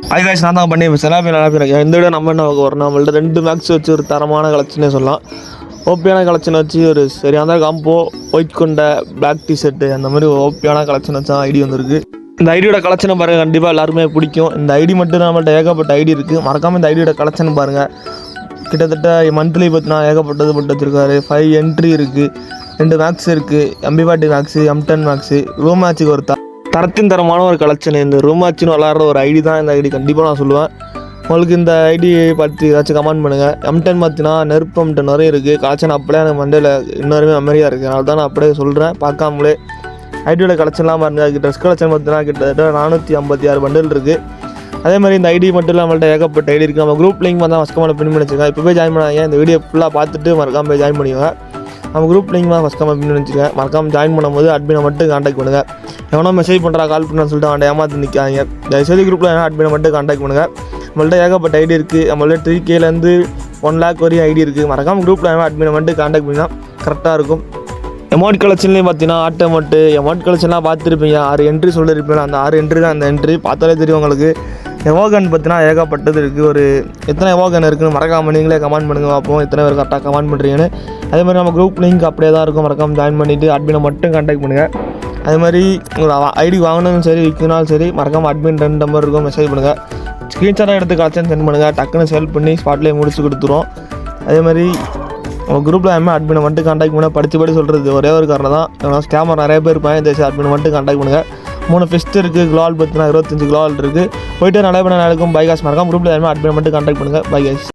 Hi guys, நான் தான் பண்ணி நல்லா பேர் இந்த விட நம்ம என்ன வரும் நம்மள்ட்ட 2 மேக்ஸ் வச்சு ஒரு தரமான கலெக்ஷனே சொல்லலாம். ஓபியான கலெக்ஷன் வச்சு ஒரு சரியான காம்போ ஒயிட் கொண்ட பிளாக் டிஷர்ட்டு அந்த மாதிரி ஓபியான கலெக்ஷன் வச்சா ஐடி வந்திருக்கு. இந்த ஐடியோட கலெக்ஷனை பாருங்கள், கண்டிப்பாக எல்லாருமே பிடிக்கும். இந்த ஐடி மட்டும் நம்மள்ட்ட ஏகப்பட்ட ஐடி இருக்குது. மறக்காமல் இந்த ஐடியோட கலெக்ஷன் பாருங்கள். கிட்டத்தட்ட மந்த்லி பார்த்தினா ஏகப்பட்டது போட்டு வச்சுருக்காரு. 5 என்ட்ரி இருக்குது, 2 மேக்ஸ் இருக்குது, MB40 maths, M10 maths, room மேட்சுக்கு ஒரு தரத்தின் தரமான ஒரு கலெக்ஷன். இந்த ரூம் மேட்ச்னு விளாட்ற ஒரு ஐடி தான் இந்த ஐடி. கண்டிப்பாக நான் சொல்லுவேன். உங்களுக்கு இந்த ஐடி பற்றி ஏதாச்சும் கமெண்ட் பண்ணுங்கள். M10 பார்த்தினா நெருப்பு M10 நிறைய இருக்குது. கலெக்ஷன் அப்படியே எனக்கு மண்டையில் இன்னொருமே மெமரியாக இருக்குது. அதனால தான் நான் அப்படியே சொல்கிறேன். பார்க்காமலே ஐடியோட கலெக்ஷன்லாம் பாருங்கள். ட்ரெஸ் கலெக்ஷன் பார்த்தினா கிட்டத்தட்ட 456 பண்டில் இருக்குது. அதே மாதிரி இந்த ஐடி மட்டும் இல்லை, நம்மள்ட்ட ஏகப்பட்ட ஐடி இருக்குது. நம்ம குரூப் லிங்க் தான் ஃபஸ்ட் கமெண்ட் பின் பண்ணி வச்சுருக்கேன். இப்போ போய் ஜாயின் பண்ணாங்க. இந்த வீடியோ ஃபுல்லாக பார்த்துட்டு மறக்காமல் போய் ஜாயின் பண்ணிடுங்க. நம்ம குரூப் லிங்க் தான் ஃபஸ்ட் கமெண்ட் பின் பண்ணி வச்சுருக்கேன். மறக்காமல் ஜாயின் பண்ணும்போது அட்மினை மட்டும் காண்டாக்ட் பண்ணுங்கள். எவனோ மெசேஜ் பண்ணுறா கால் பண்ணுன்னு சொல்லிட்டு அவன் ஏமாற்றி நிற்காங்க. தயவுசெய்து குரூப்பில் ஏன்னா அட்மினை மட்டும் காண்டாக்ட் பண்ணுங்கள். நம்மள்ட்ட ஏகப்பட்ட ஐடி இருக்குது. நம்மள்ட்ட 3Kலேருந்து 1 lakh வரையும் ஐடி இருக்குது. மறக்காமல் குரூப்பில் ஏன்னா அட்மினை மட்டும் காண்டாக்ட் பண்ணினா கரெக்டாக இருக்கும். எமௌண்ட் கலெக்ஷன்லேயும் பார்த்தீங்கன்னா ஆட்டோமோட்டு எமௌண்ட் கலெக்ஷன்லாம் பார்த்துருப்பீங்க. 6 என்ட்ரி சொல்லியிருப்பீங்க. அந்த 6 என்ட்ரி தான் அந்த என்ட்ரி. பார்த்தாலே தெரியும் உங்களுக்கு. எமோகன் பார்த்தீங்கன்னா ஏகப்பட்டது இருக்குது. ஒரு எத்தனை எமோகன் இருக்குன்னு மறக்காமல் நீங்களே கமெண்ட் பண்ணுங்கள். பார்ப்போம் எத்தனை பேர் கரெக்டாக கமெண்ட் பண்ணுறீங்கன்னு. அதே மாதிரி நம்ம குரூப் லிங்க் அப்படியே தான் இருக்கும். மறக்காமல் ஜாயின் பண்ணிவிட்டு அட்மினை மட்டும் காண்டாக்ட் பண்ணுங்கள். அதே மாதிரி ஐடி வாங்கினாலும் சரி விற்கினாலும் சரி மறக்காமல் அட்மின் 2 நம்பர் இருக்கும், மெசேஜ் பண்ணுங்கள். ஸ்க்ரீன்ஷாட்டாக எடுத்து கலெக்ஷன் சென்ட் பண்ணுங்கள். டக்குன்னு செல் பண்ணி ஸ்பாட்லேயே முடிச்சு கொடுத்துருவோம். அதே மாதிரி உங்கள் குரூப்பில் எல்லாமே அட்மினை மட்டும் காண்டாக்ட் பண்ண படித்து சொல்கிறது ஒரே ஒரு காரணம் தான். ஸ்கேமர் நிறைய பேர் இருப்பாங்க. இந்த அட்மினை மட்டும் காண்டாக்ட் பண்ணுங்கள். 3 ஃபிஸ்ட் இருக்குது. குளால் பார்த்தீங்கன்னா 25 குளால் இருக்குது. போய்ட்டு நிறைய பண்ண நடக்கும். பை காஸ் மறக்காம குரூப்பில் எல்லாமே அட்மினை மட்டும் காண்டாக்ட் பண்ணுங்கள். Bye cos.